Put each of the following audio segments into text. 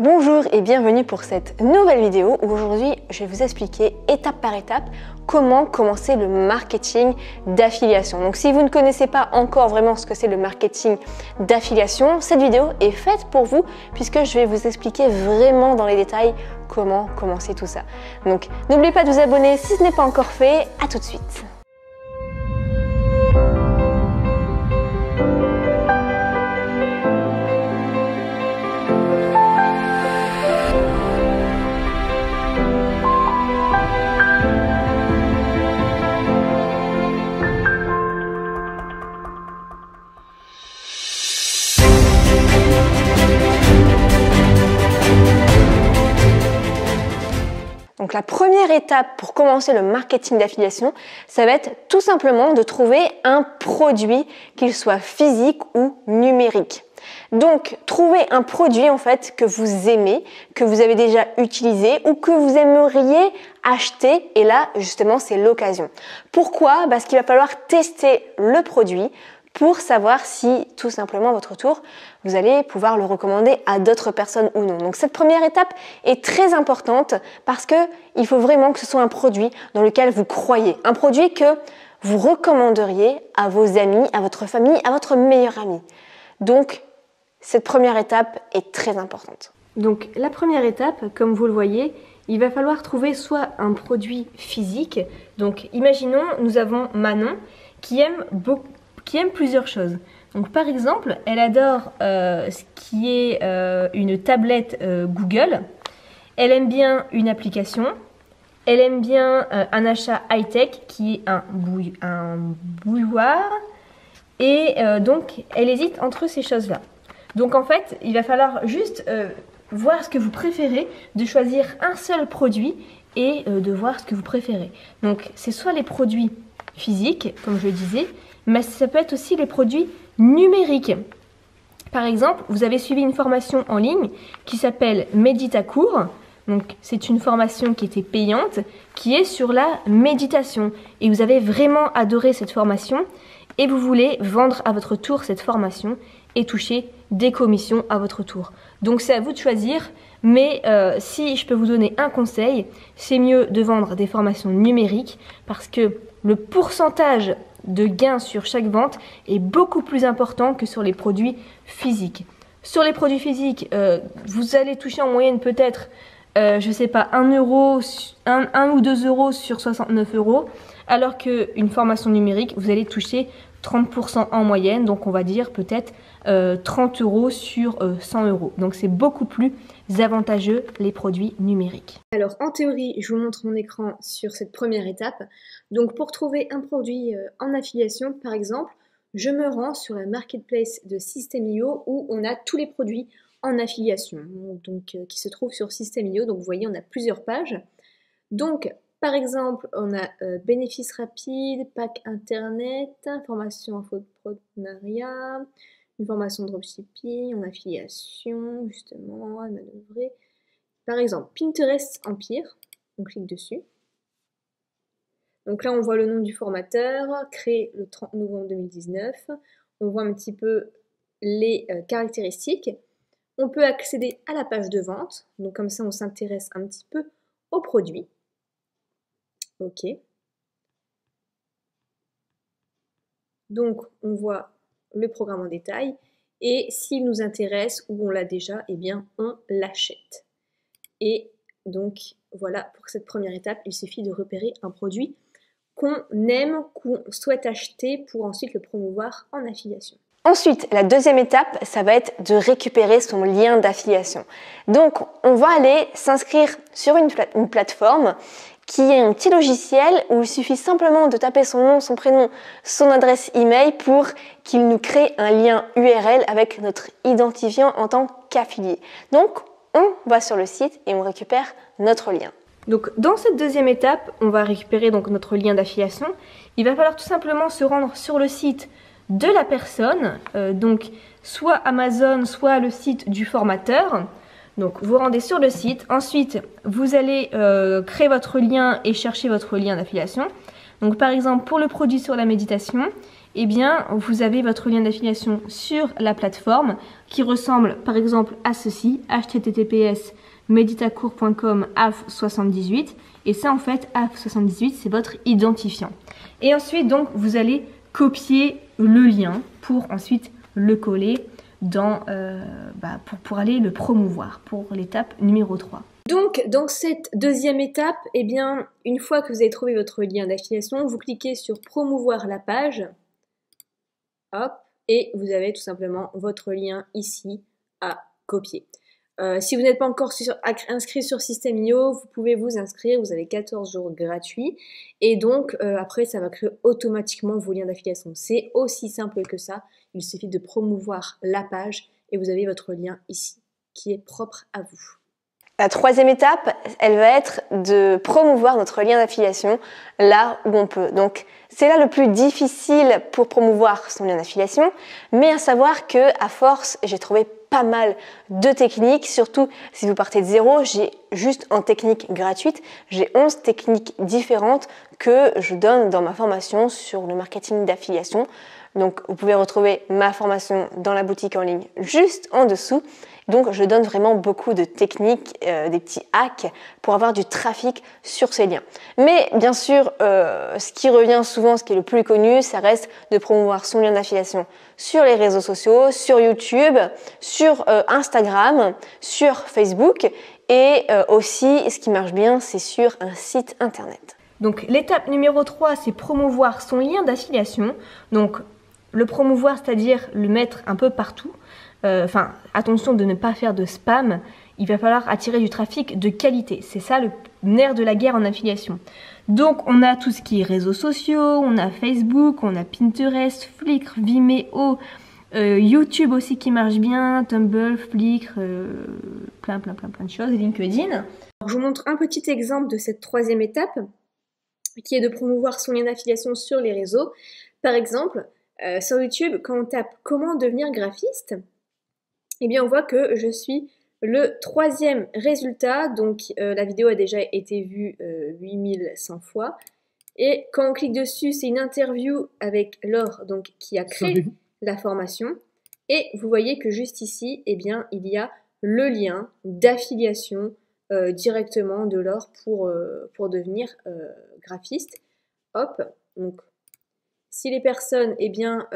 Bonjour et bienvenue pour cette nouvelle vidéo où aujourd'hui je vais vous expliquer étape par étape comment commencer le marketing d'affiliation. Donc si vous ne connaissez pas encore vraiment ce que c'est le marketing d'affiliation, cette vidéo est faite pour vous puisque je vais vous expliquer vraiment dans les détails comment commencer tout ça. Donc n'oubliez pas de vous abonner si ce n'est pas encore fait, à tout de suite. Donc la première étape pour commencer le marketing d'affiliation, ça va être tout simplement de trouver un produit, qu'il soit physique ou numérique. Donc trouver un produit en fait que vous aimez, que vous avez déjà utilisé ou que vous aimeriez acheter, et là justement c'est l'occasion. Pourquoi? Parce qu'il va falloir tester le produit pour savoir si tout simplement à votre tour vous allez pouvoir le recommander à d'autres personnes ou non. Donc cette première étape est très importante parce que il faut vraiment que ce soit un produit dans lequel vous croyez, un produit que vous recommanderiez à vos amis, à votre famille, à votre meilleur ami. Donc cette première étape est très importante. Donc la première étape, comme vous le voyez, il va falloir trouver soit un produit physique. Donc imaginons, nous avons Manon qui aime plusieurs choses. Donc par exemple, elle adore ce qui est une tablette Google. Elle aime bien une application. Elle aime bien un achat high-tech qui est un bouilloire. Et donc, elle hésite entre ces choses-là. Donc en fait, il va falloir juste voir ce que vous préférez, de choisir un seul produit et de voir ce que vous préférez. Donc c'est soit les produits physiques, comme je le disais, mais ça peut être aussi les produits numériques. Par exemple, vous avez suivi une formation en ligne qui s'appelle Méditacours. Donc, c'est une formation qui était payante, qui est sur la méditation. Et vous avez vraiment adoré cette formation et vous voulez vendre à votre tour cette formation et toucher des commissions à votre tour. Donc, c'est à vous de choisir. Mais si je peux vous donner un conseil, c'est mieux de vendre des formations numériques parce que le pourcentage de gains sur chaque vente est beaucoup plus important que sur les produits physiques. Sur les produits physiques, vous allez toucher en moyenne peut-être, je sais pas, 1 ou 2 euros sur 69 euros, alors qu'une formation numérique, vous allez toucher 30% en moyenne, donc on va dire peut-être 30 euros sur 100 euros. Donc c'est beaucoup plus avantageux les produits numériques. Alors en théorie, je vous montre mon écran sur cette première étape. Donc pour trouver un produit en affiliation, par exemple, je me rends sur la marketplace de System.io où on a tous les produits en affiliation, donc qui se trouvent sur System.io. Donc vous voyez, on a plusieurs pages. Donc par exemple, on a bénéfices rapides, pack internet, formation infoprenariat, une formation de dropshipping, en affiliation, justement, à manœuvrer. Par exemple, Pinterest Empire, on clique dessus. Donc là, on voit le nom du formateur, créé le 30 novembre 2019. On voit un petit peu les caractéristiques. On peut accéder à la page de vente. Donc comme ça, on s'intéresse un petit peu au produit. OK. Donc, on voit le programme en détail et s'il nous intéresse ou on l'a déjà, eh bien, on l'achète. Et donc, voilà, pour cette première étape, il suffit de repérer un produit qu'on aime, qu'on souhaite acheter pour ensuite le promouvoir en affiliation. Ensuite, la deuxième étape, ça va être de récupérer son lien d'affiliation. Donc, on va aller s'inscrire sur une plateforme qui est un petit logiciel où il suffit simplement de taper son nom, son prénom, son adresse email pour qu'il nous crée un lien URL avec notre identifiant en tant qu'affilié. Donc, on va sur le site et on récupère notre lien. Donc, dans cette deuxième étape, on va récupérer donc notre lien d'affiliation. Il va falloir tout simplement se rendre sur le site de la personne, donc soit Amazon, soit le site du formateur. Donc vous rendez sur le site, ensuite vous allez créer votre lien et chercher votre lien d'affiliation. Donc par exemple pour le produit sur la méditation, eh bien, vous avez votre lien d'affiliation sur la plateforme qui ressemble par exemple à ceci, https://meditacours.com AF78. Et ça, en fait, AF78, c'est votre identifiant. Et ensuite, donc, vous allez copier le lien pour ensuite le coller dans, pour aller le promouvoir pour l'étape numéro 3. Donc, dans cette deuxième étape, eh bien, une fois que vous avez trouvé votre lien d'affiliation, vous cliquez sur promouvoir la page, hop, et vous avez tout simplement votre lien ici à copier. Si vous n'êtes pas encore inscrit sur System.io, vous pouvez vous inscrire, vous avez 14 jours gratuits et donc après ça va créer automatiquement vos liens d'affiliation. C'est aussi simple que ça, il suffit de promouvoir la page et vous avez votre lien ici qui est propre à vous. La troisième étape, elle va être de promouvoir notre lien d'affiliation là où on peut. Donc c'est là le plus difficile pour promouvoir son lien d'affiliation, mais à savoir que à force, j'ai trouvé pas mal de techniques, surtout si vous partez de zéro, j'ai juste en technique gratuite, j'ai 11 techniques différentes que je donne dans ma formation sur le marketing d'affiliation. Donc vous pouvez retrouver ma formation dans la boutique en ligne juste en dessous. Donc je donne vraiment beaucoup de techniques, des petits hacks pour avoir du trafic sur ces liens. Mais bien sûr, ce qui revient souvent, ce qui est le plus connu, ça reste de promouvoir son lien d'affiliation sur les réseaux sociaux, sur YouTube, sur Instagram, sur Facebook et aussi, ce qui marche bien, c'est sur un site internet. Donc l'étape numéro 3, c'est promouvoir son lien d'affiliation. Donc le promouvoir, c'est-à-dire le mettre un peu partout. Attention de ne pas faire de spam, il va falloir attirer du trafic de qualité. C'est ça le nerf de la guerre en affiliation. Donc on a tout ce qui est réseaux sociaux, on a Facebook, on a Pinterest, Flickr, Vimeo, YouTube aussi qui marche bien, Tumblr, Flickr, plein de choses, LinkedIn. Alors, je vous montre un petit exemple de cette troisième étape qui est de promouvoir son lien d'affiliation sur les réseaux. Par exemple, sur YouTube, quand on tape « Comment devenir graphiste », eh bien on voit que je suis le troisième résultat, donc la vidéo a déjà été vue 8100 fois. Et quand on clique dessus, c'est une interview avec Laure, donc, qui a créé la formation. Et vous voyez que juste ici, eh bien, il y a le lien d'affiliation directement de Laure pour devenir graphiste. Hop, donc si les personnes eh bien,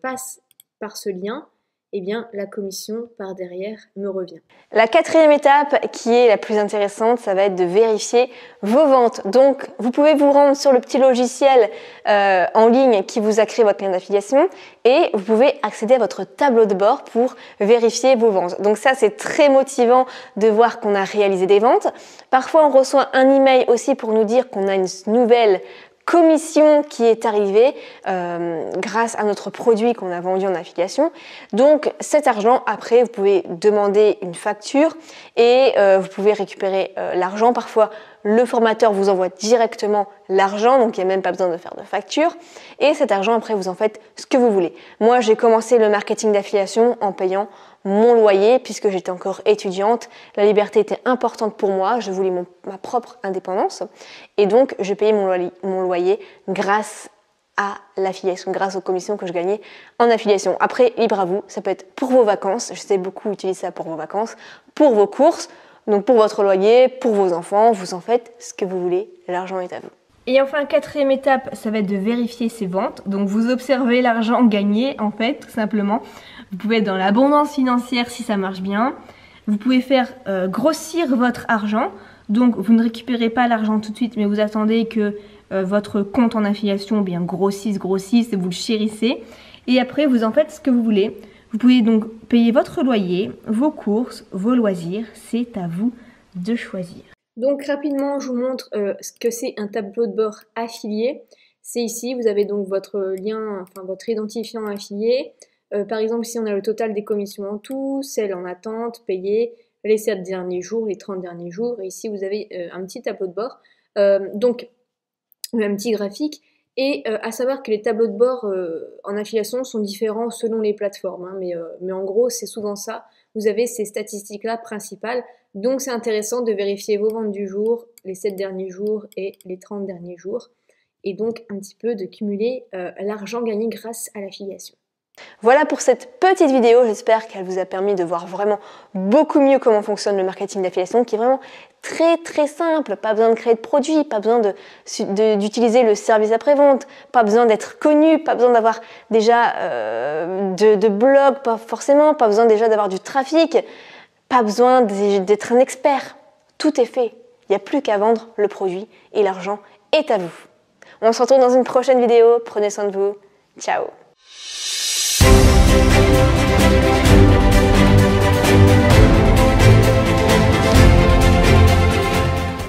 passent par ce lien, eh bien, la commission par derrière me revient. La quatrième étape, qui est la plus intéressante, ça va être de vérifier vos ventes. Donc, vous pouvez vous rendre sur le petit logiciel en ligne qui vous a créé votre lien d'affiliation et vous pouvez accéder à votre tableau de bord pour vérifier vos ventes. Donc ça, c'est très motivant de voir qu'on a réalisé des ventes. Parfois, on reçoit un email aussi pour nous dire qu'on a une nouvelle commission qui est arrivée grâce à notre produit qu'on a vendu en affiliation. Donc cet argent, après, vous pouvez demander une facture et vous pouvez récupérer l'argent. Parfois, le formateur vous envoie directement l'argent, donc il n'y a même pas besoin de faire de facture. Et cet argent, après, vous en faites ce que vous voulez. Moi, j'ai commencé le marketing d'affiliation en payant mon loyer puisque j'étais encore étudiante. La liberté était importante pour moi. Je voulais ma propre indépendance. Et donc, je payais mon loyer grâce à l'affiliation, grâce aux commissions que je gagnais en affiliation. Après, libre à vous. Ça peut être pour vos vacances. Je sais beaucoup utiliser ça pour vos vacances, pour vos courses, donc pour votre loyer, pour vos enfants. Vous en faites ce que vous voulez. L'argent est à vous. Et enfin, quatrième étape, ça va être de vérifier ses ventes. Donc vous observez l'argent gagné, en fait, tout simplement. Vous pouvez être dans l'abondance financière si ça marche bien. Vous pouvez faire grossir votre argent. Donc vous ne récupérez pas l'argent tout de suite, mais vous attendez que votre compte en affiliation bien grossisse, et vous le chérissez. Et après, vous en faites ce que vous voulez. Vous pouvez donc payer votre loyer, vos courses, vos loisirs. C'est à vous de choisir. Donc rapidement, je vous montre ce que c'est un tableau de bord affilié. C'est ici, vous avez donc votre lien, enfin votre identifiant affilié. Par exemple, ici on a le total des commissions en tout, celles en attente, payées, les 7 derniers jours, les 30 derniers jours. Et ici, vous avez un petit tableau de bord, donc un petit graphique. Et à savoir que les tableaux de bord en affiliation sont différents selon les plateformes. Hein, mais en gros, c'est souvent ça. Vous avez ces statistiques-là principales. Donc, c'est intéressant de vérifier vos ventes du jour, les 7 derniers jours et les 30 derniers jours. et donc un petit peu de cumuler l'argent gagné grâce à l'affiliation. Voilà pour cette petite vidéo, j'espère qu'elle vous a permis de voir vraiment beaucoup mieux comment fonctionne le marketing d'affiliation, qui est vraiment très simple. Pas besoin de créer de produits, pas besoin d'utiliser le service après-vente, pas besoin d'être connu, pas besoin d'avoir déjà de blog, pas forcément, pas besoin déjà d'avoir du trafic, pas besoin d'être un expert. Tout est fait. Il n'y a plus qu'à vendre le produit et l'argent est à vous. On se retrouve dans une prochaine vidéo. Prenez soin de vous. Ciao.